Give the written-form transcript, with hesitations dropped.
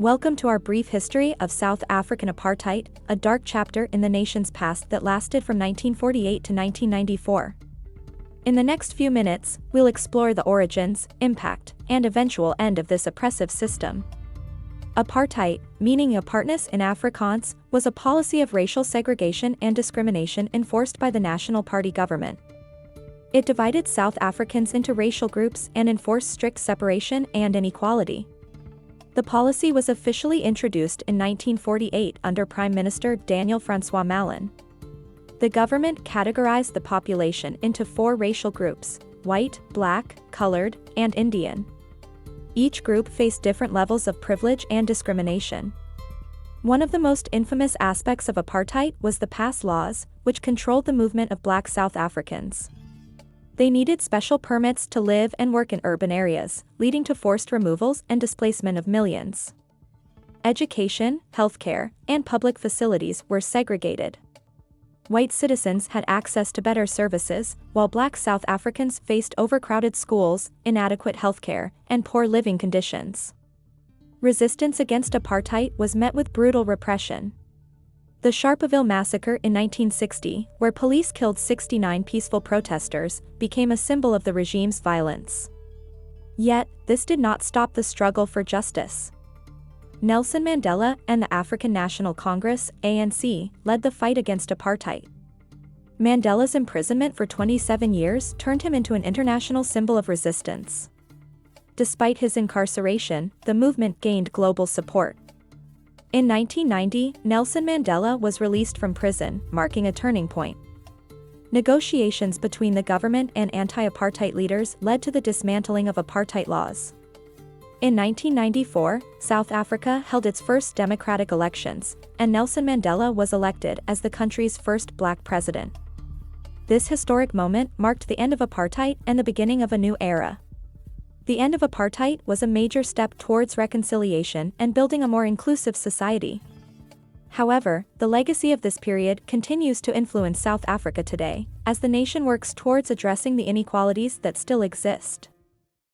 Welcome to our brief history of South African Apartheid, a dark chapter in the nation's past that lasted from 1948 to 1994. In the next few minutes, we'll explore the origins, impact, and eventual end of this oppressive system. Apartheid, meaning apartness in Afrikaans, was a policy of racial segregation and discrimination enforced by the National Party government. It divided South Africans into racial groups and enforced strict separation and inequality. The policy was officially introduced in 1948 under Prime Minister Daniel Francois Mallan. The government categorized the population into 4 racial groups: white, black, colored, and Indian. Each group faced different levels of privilege and discrimination. One of the most infamous aspects of apartheid was the pass laws, which controlled the movement of black South Africans. They needed special permits to live and work in urban areas, leading to forced removals and displacement of millions. Education, healthcare, and public facilities were segregated. White citizens had access to better services, while black South Africans faced overcrowded schools, inadequate healthcare, and poor living conditions. Resistance against apartheid was met with brutal repression. The Sharpeville massacre in 1960, where police killed 69 peaceful protesters, became a symbol of the regime's violence. Yet, this did not stop the struggle for justice. Nelson Mandela and the African National Congress, ANC, led the fight against apartheid. Mandela's imprisonment for 27 years turned him into an international symbol of resistance. Despite his incarceration, the movement gained global support. In 1990, Nelson Mandela was released from prison, marking a turning point. Negotiations between the government and anti-apartheid leaders led to the dismantling of apartheid laws. In 1994, South Africa held its first democratic elections, and Nelson Mandela was elected as the country's first black president. This historic moment marked the end of apartheid and the beginning of a new era. The end of apartheid was a major step towards reconciliation and building a more inclusive society. However, the legacy of this period continues to influence South Africa today, as the nation works towards addressing the inequalities that still exist.